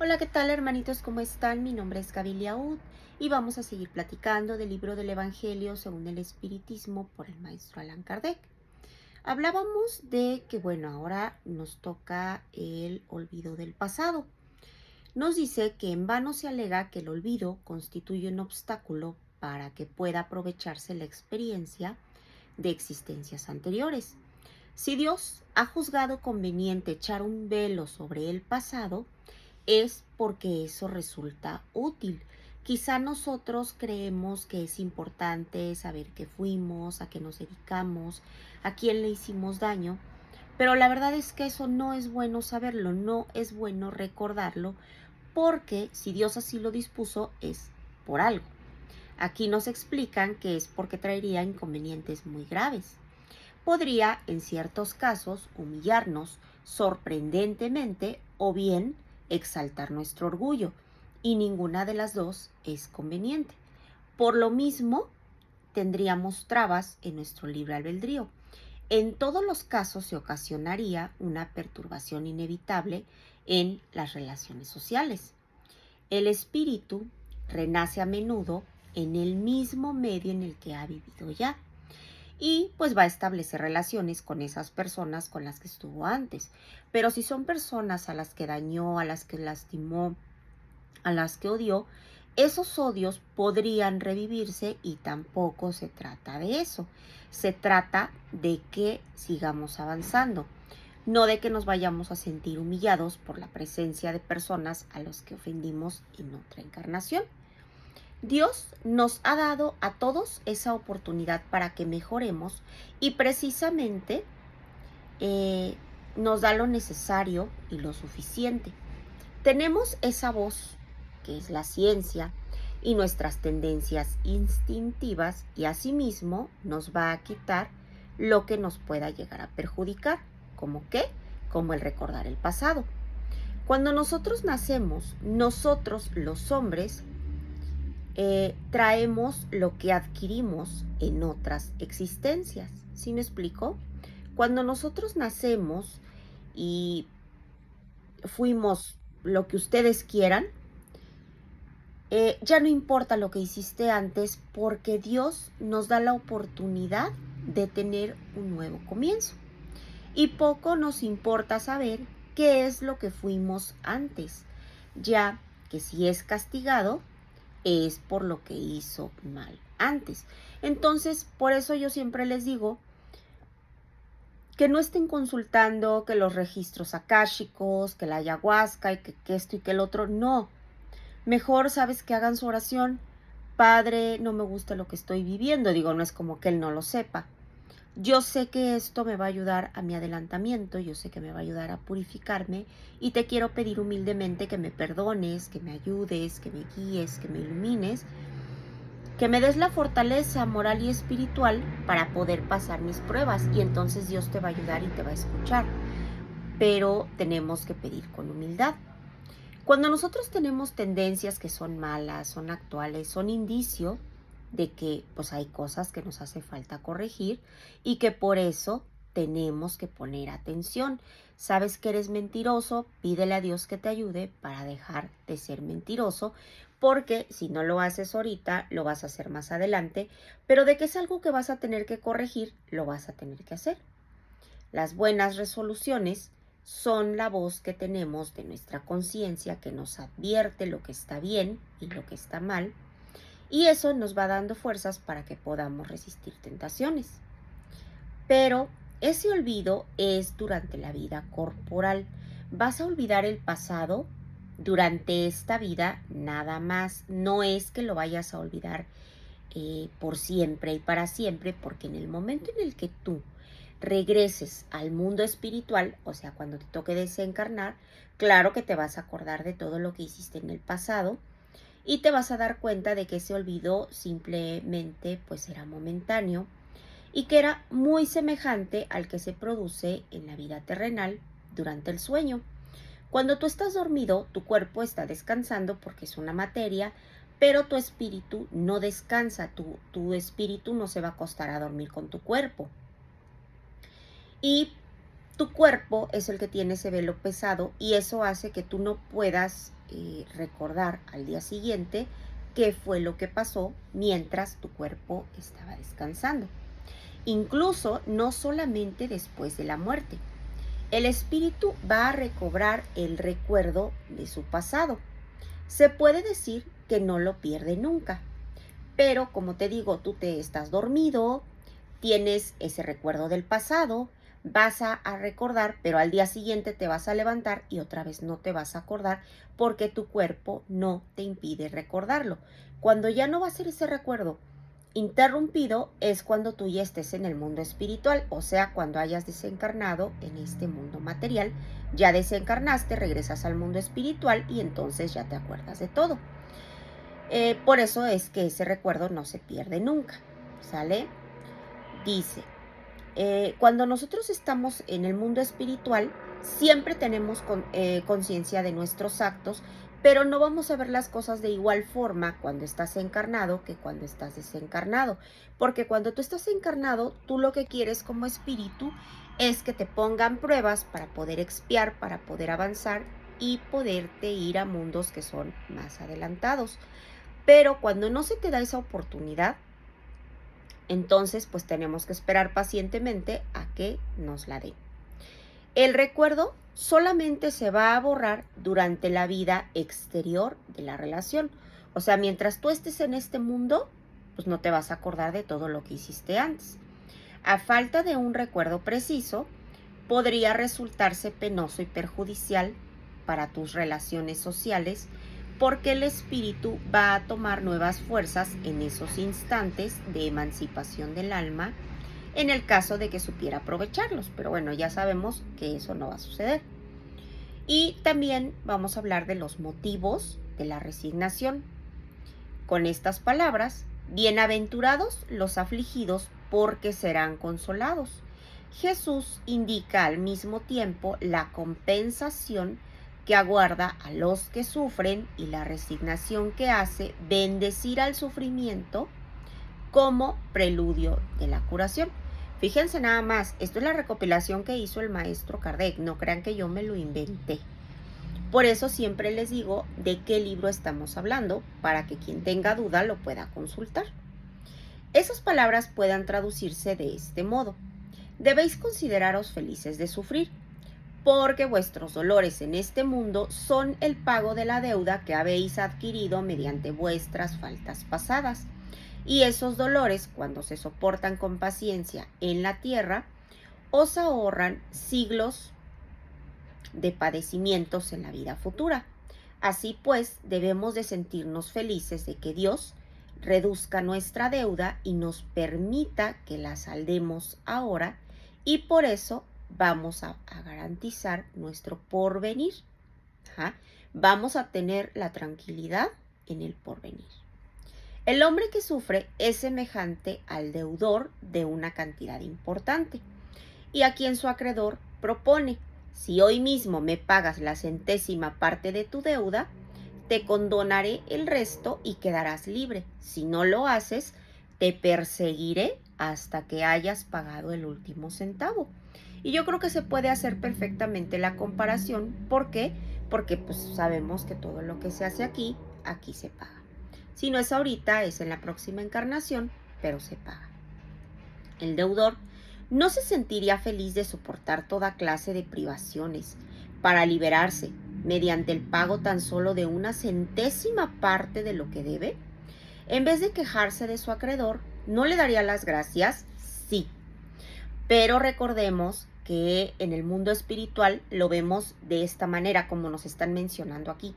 Hola, ¿qué tal hermanitos? ¿Cómo están? Mi nombre es Gaby Liaud y vamos a seguir platicando del libro del Evangelio según el Espiritismo por el maestro Allan Kardec. Hablábamos de que, bueno, ahora nos toca el olvido del pasado. Nos dice que en vano se alega que el olvido constituye un obstáculo para que pueda aprovecharse la experiencia de existencias anteriores. Si Dios ha juzgado conveniente echar un velo sobre el pasado, es porque eso resulta útil. Quizá nosotros creemos que es importante saber qué fuimos, a qué nos dedicamos, a quién le hicimos daño, pero la verdad es que eso no es bueno saberlo, no es bueno recordarlo, porque si Dios así lo dispuso es por algo. Aquí nos explican que es porque traería inconvenientes muy graves. Podría, en ciertos casos, humillarnos sorprendentemente o bien exaltar nuestro orgullo, y ninguna de las dos es conveniente. Por lo mismo, tendríamos trabas en nuestro libre albedrío. En todos los casos se ocasionaría una perturbación inevitable en las relaciones sociales. El espíritu renace a menudo en el mismo medio en el que ha vivido ya y pues va a establecer relaciones con esas personas con las que estuvo antes. Pero si son personas a las que dañó, a las que lastimó, a las que odió, esos odios podrían revivirse y tampoco se trata de eso. Se trata de que sigamos avanzando, no de que nos vayamos a sentir humillados por la presencia de personas a los que ofendimos en otra encarnación. Dios nos ha dado a todos esa oportunidad para que mejoremos y precisamente eh, nos da lo necesario y lo suficiente. Tenemos esa voz, que es la ciencia, y nuestras tendencias instintivas, y asimismo nos va a quitar lo que nos pueda llegar a perjudicar. ¿Cómo qué? Como el recordar el pasado. Cuando nosotros nacemos, nosotros los hombres traemos lo que adquirimos en otras existencias. ¿Sí me explico? Cuando nosotros nacemos y fuimos lo que ustedes quieran, ya no importa lo que hiciste antes porque Dios nos da la oportunidad de tener un nuevo comienzo. Y poco nos importa saber qué es lo que fuimos antes, ya que si es castigado, es por lo que hizo mal antes. Entonces, por eso yo siempre les digo que no estén consultando que los registros akáshicos, que la ayahuasca y que esto y que el otro. No, mejor sabes que hagan su oración. Padre, no me gusta lo que estoy viviendo. Digo, no es como que él no lo sepa. Yo sé que esto me va a ayudar a mi adelantamiento, yo sé que me va a ayudar a purificarme y te quiero pedir humildemente que me perdones, que me ayudes, que me guíes, que me ilumines, que me des la fortaleza moral y espiritual para poder pasar mis pruebas, y entonces Dios te va a ayudar y te va a escuchar. Pero tenemos que pedir con humildad. Cuando nosotros tenemos tendencias que son malas, son actuales, son indicio de que pues hay cosas que nos hace falta corregir y que por eso tenemos que poner atención. Sabes que eres mentiroso, pídele a Dios que te ayude para dejar de ser mentiroso, porque si no lo haces ahorita, lo vas a hacer más adelante, pero de que es algo que vas a tener que corregir, lo vas a tener que hacer. Las buenas resoluciones son la voz que tenemos de nuestra conciencia que nos advierte lo que está bien y lo que está mal, y eso nos va dando fuerzas para que podamos resistir tentaciones. Pero ese olvido es durante la vida corporal. Vas a olvidar el pasado durante esta vida nada más. No es que lo vayas a olvidar por siempre y para siempre, porque en el momento en el que tú regreses al mundo espiritual, o sea, cuando te toque desencarnar, claro que te vas a acordar de todo lo que hiciste en el pasado y te vas a dar cuenta de que ese olvido simplemente pues era momentáneo y que era muy semejante al que se produce en la vida terrenal durante el sueño. Cuando tú estás dormido, tu cuerpo está descansando porque es una materia, pero tu espíritu no descansa, tu espíritu no se va a acostar a dormir con tu cuerpo. Y tu cuerpo es el que tiene ese velo pesado y eso hace que tú no puedas recordar al día siguiente qué fue lo que pasó mientras tu cuerpo estaba descansando. Incluso no solamente después de la muerte. El espíritu va a recobrar el recuerdo de su pasado. Se puede decir que no lo pierde nunca. Pero como te digo, tú te estás dormido, tienes ese recuerdo del pasado, vas a recordar, pero al día siguiente te vas a levantar y otra vez no te vas a acordar porque tu cuerpo no te impide recordarlo. Cuando ya no va a ser ese recuerdo interrumpido es cuando tú ya estés en el mundo espiritual, o sea, cuando hayas desencarnado en este mundo material, ya desencarnaste, regresas al mundo espiritual y entonces ya te acuerdas de todo. Por eso es que ese recuerdo no se pierde nunca, ¿sale? Dice, cuando nosotros estamos en el mundo espiritual, siempre tenemos conciencia de nuestros actos, pero no vamos a ver las cosas de igual forma cuando estás encarnado que cuando estás desencarnado. Porque cuando tú estás encarnado, tú lo que quieres como espíritu es que te pongan pruebas para poder expiar, para poder avanzar y poderte ir a mundos que son más adelantados. Pero cuando no se te da esa oportunidad, entonces pues tenemos que esperar pacientemente a que nos la den. El recuerdo solamente se va a borrar durante la vida exterior de la relación. O sea, mientras tú estés en este mundo, pues no te vas a acordar de todo lo que hiciste antes. A falta de un recuerdo preciso, podría resultarse penoso y perjudicial para tus relaciones sociales porque el espíritu va a tomar nuevas fuerzas en esos instantes de emancipación del alma, en el caso de que supiera aprovecharlos. Pero bueno, ya sabemos que eso no va a suceder. Y también vamos a hablar de los motivos de la resignación. Con estas palabras, bienaventurados los afligidos porque serán consolados. Jesús indica al mismo tiempo la compensación que aguarda a los que sufren y la resignación que hace bendecir al sufrimiento como preludio de la curación. Fíjense nada más, esto es la recopilación que hizo el maestro Kardec, no crean que yo me lo inventé. Por eso siempre les digo de qué libro estamos hablando, para que quien tenga duda lo pueda consultar. Esas palabras puedan traducirse de este modo. Debéis consideraros felices de sufrir, porque vuestros dolores en este mundo son el pago de la deuda que habéis adquirido mediante vuestras faltas pasadas. Y esos dolores, cuando se soportan con paciencia en la tierra, os ahorran siglos de padecimientos en la vida futura. Así pues, debemos de sentirnos felices de que Dios reduzca nuestra deuda y nos permita que la saldemos ahora, y por eso vamos a garantizar nuestro porvenir. Vamos a tener la tranquilidad en el porvenir. El hombre que sufre es semejante al deudor de una cantidad importante y a quien su acreedor propone: si hoy mismo me pagas la centésima parte de tu deuda, te condonaré el resto y quedarás libre. Si no lo haces, te perseguiré hasta que hayas pagado el último centavo. Y yo creo que se puede hacer perfectamente la comparación. ¿Por qué? Porque pues sabemos que todo lo que se hace aquí, aquí se paga. Si no es ahorita, es en la próxima encarnación, pero se paga. El deudor no se sentiría feliz de soportar toda clase de privaciones para liberarse mediante el pago tan solo de una centésima parte de lo que debe. En vez de quejarse de su acreedor, ¿no le daría las gracias? Sí. Pero recordemos que en el mundo espiritual lo vemos de esta manera, como nos están mencionando aquí.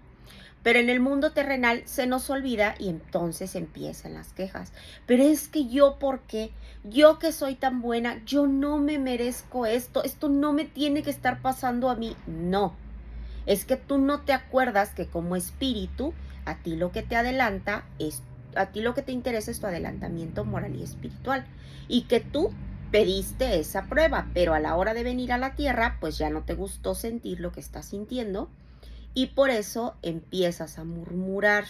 Pero en el mundo terrenal se nos olvida y entonces empiezan las quejas. Pero es que yo, ¿por qué? Yo que soy tan buena, yo no me merezco esto. Esto no me tiene que estar pasando a mí. No, es que tú no te acuerdas que como espíritu, a ti lo que te adelanta es, a ti lo que te interesa es tu adelantamiento moral y espiritual. Y que tú pediste esa prueba, pero a la hora de venir a la tierra, pues ya no te gustó sentir lo que estás sintiendo. Y por eso empiezas a murmurar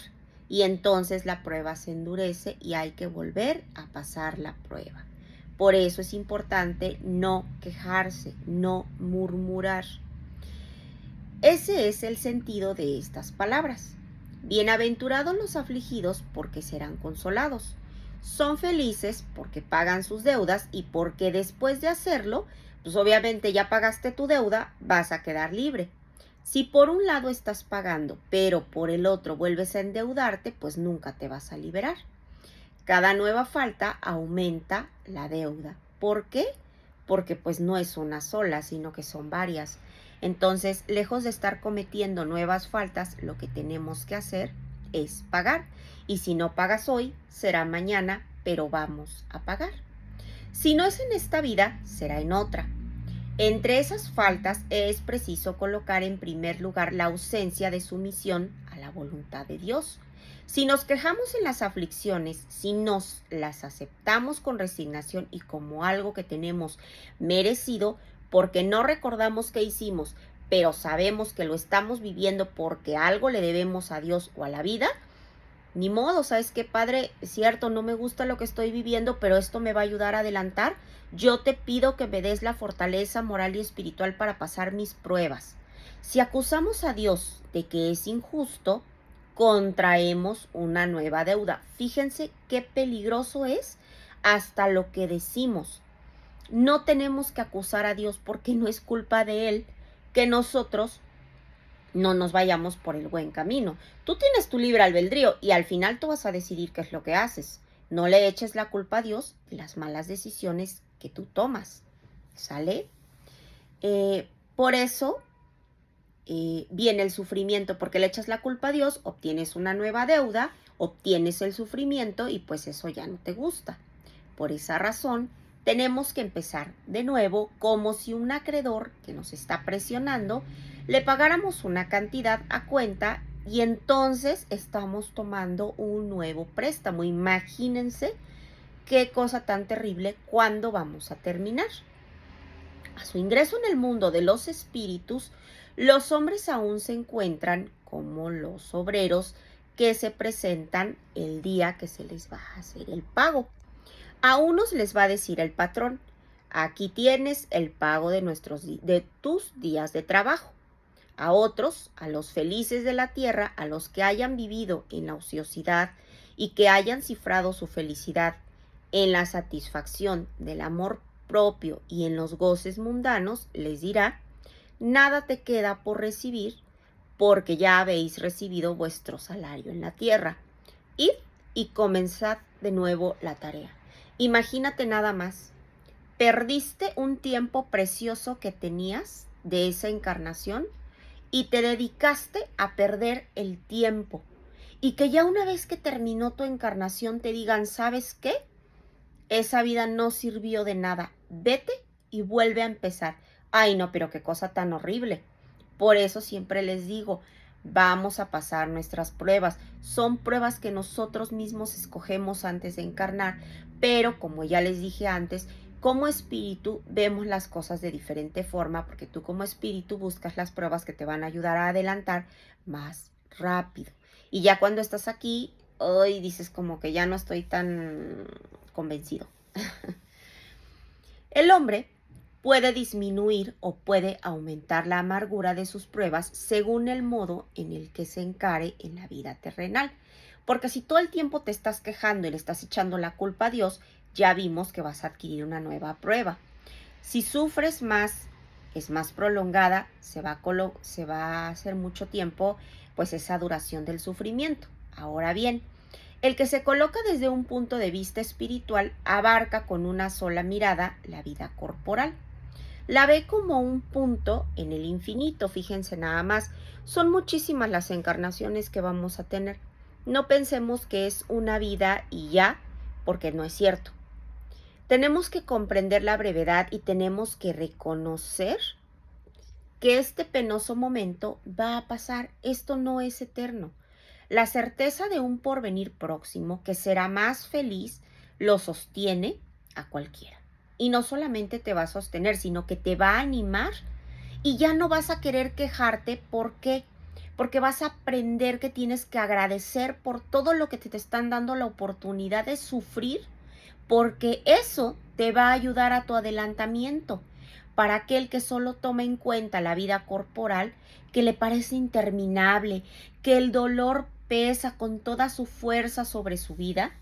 y entonces la prueba se endurece y hay que volver a pasar la prueba. Por eso es importante no quejarse, no murmurar. Ese es el sentido de estas palabras. Bienaventurados los afligidos porque serán consolados. Son felices porque pagan sus deudas y porque después de hacerlo, pues obviamente ya pagaste tu deuda, vas a quedar libre. Si por un lado estás pagando, pero por el otro vuelves a endeudarte, pues nunca te vas a liberar. Cada nueva falta aumenta la deuda. ¿Por qué? Porque pues no es una sola, sino que son varias. Entonces, lejos de estar cometiendo nuevas faltas, lo que tenemos que hacer es pagar. Y si no pagas hoy, será mañana, pero vamos a pagar. Si no es en esta vida, será en otra. Entre esas faltas es preciso colocar en primer lugar la ausencia de sumisión a la voluntad de Dios. Si nos quejamos en las aflicciones, si nos las aceptamos con resignación y como algo que tenemos merecido, porque no recordamos qué hicimos, pero sabemos que lo estamos viviendo porque algo le debemos a Dios o a la vida, ni modo, ¿sabes qué, Padre? Es cierto, no me gusta lo que estoy viviendo, pero esto me va a ayudar a adelantar. Yo te pido que me des la fortaleza moral y espiritual para pasar mis pruebas. Si acusamos a Dios de que es injusto, contraemos una nueva deuda. Fíjense qué peligroso es hasta lo que decimos. No tenemos que acusar a Dios porque no es culpa de Él que nosotros no nos vayamos por el buen camino. Tú tienes tu libre albedrío y al final tú vas a decidir qué es lo que haces. No le eches la culpa a Dios de las malas decisiones que tú tomas. ¿Sale? Por eso viene el sufrimiento, porque le echas la culpa a Dios, obtienes una nueva deuda, obtienes el sufrimiento y pues eso ya no te gusta. Por esa razón, tenemos que empezar de nuevo como si un acreedor que nos está presionando le pagáramos una cantidad a cuenta y entonces estamos tomando un nuevo préstamo. Imagínense qué cosa tan terrible cuando vamos a terminar. A su ingreso en el mundo de los espíritus, los hombres aún se encuentran como los obreros que se presentan el día que se les va a hacer el pago. A unos les va a decir el patrón: aquí tienes el pago de tus días de trabajo. A otros, a los felices de la tierra, a los que hayan vivido en la ociosidad y que hayan cifrado su felicidad en la satisfacción del amor propio y en los goces mundanos, les dirá: nada te queda por recibir, porque ya habéis recibido vuestro salario en la tierra. Id y comenzad de nuevo la tarea. Imagínate nada más, perdiste un tiempo precioso que tenías de esa encarnación y te dedicaste a perder el tiempo. Y que ya una vez que terminó tu encarnación te digan: ¿sabes qué? Esa vida no sirvió de nada. Vete y vuelve a empezar. Ay, no, pero qué cosa tan horrible. Por eso siempre les digo, vamos a pasar nuestras pruebas. Son pruebas que nosotros mismos escogemos antes de encarnar, pero como ya les dije antes, como espíritu vemos las cosas de diferente forma, porque tú como espíritu buscas las pruebas que te van a ayudar a adelantar más rápido. Y ya cuando estás aquí, hoy dices como que ya no estoy tan convencido. El hombre puede disminuir o puede aumentar la amargura de sus pruebas según el modo en el que se encare en la vida terrenal. Porque si todo el tiempo te estás quejando y le estás echando la culpa a Dios, ya vimos que vas a adquirir una nueva prueba. Si sufres más, es más prolongada, se va a hacer mucho tiempo, pues esa duración del sufrimiento. Ahora bien, el que se coloca desde un punto de vista espiritual abarca con una sola mirada la vida corporal. La ve como un punto en el infinito, fíjense nada más, son muchísimas las encarnaciones que vamos a tener. No pensemos que es una vida y ya, porque no es cierto. Tenemos que comprender la brevedad y tenemos que reconocer que este penoso momento va a pasar. Esto no es eterno. La certeza de un porvenir próximo que será más feliz lo sostiene a cualquiera. Y no solamente te va a sostener, sino que te va a animar y ya no vas a querer quejarte. ¿Por qué? Porque vas a aprender que tienes que agradecer por todo lo que te están dando la oportunidad de sufrir porque eso te va a ayudar a tu adelantamiento. Para aquel que solo toma en cuenta la vida corporal, que le parece interminable, que el dolor pesa con toda su fuerza sobre su vida,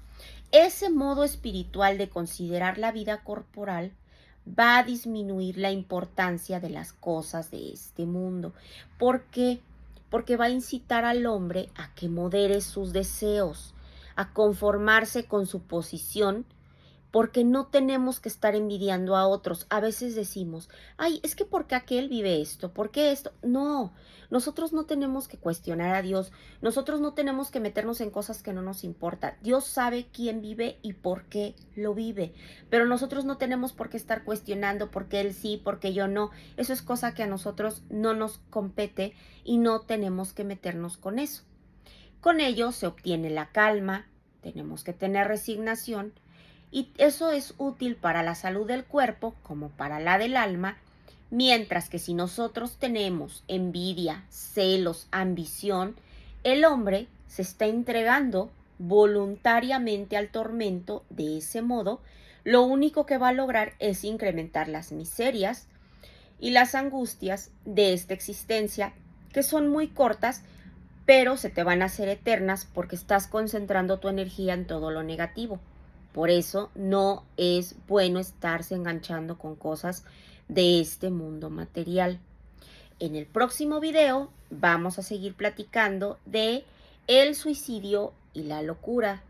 ese modo espiritual de considerar la vida corporal va a disminuir la importancia de las cosas de este mundo. ¿Por qué? Porque va a incitar al hombre a que modere sus deseos, a conformarse con su posición, porque no tenemos que estar envidiando a otros. A veces decimos, ay, es que ¿por qué aquel vive esto? ¿Por qué esto? No, nosotros no tenemos que cuestionar a Dios, nosotros no tenemos que meternos en cosas que no nos importan. Dios sabe quién vive y por qué lo vive, pero nosotros no tenemos por qué estar cuestionando por qué él sí, por qué yo no. Eso es cosa que a nosotros no nos compete y no tenemos que meternos con eso. Con ello se obtiene la calma, tenemos que tener resignación, y eso es útil para la salud del cuerpo como para la del alma, mientras que si nosotros tenemos envidia, celos, ambición, el hombre se está entregando voluntariamente al tormento. De ese modo, lo único que va a lograr es incrementar las miserias y las angustias de esta existencia, que son muy cortas, pero se te van a hacer eternas porque estás concentrando tu energía en todo lo negativo. Por eso no es bueno estarse enganchando con cosas de este mundo material. En el próximo video vamos a seguir platicando de el suicidio y la locura.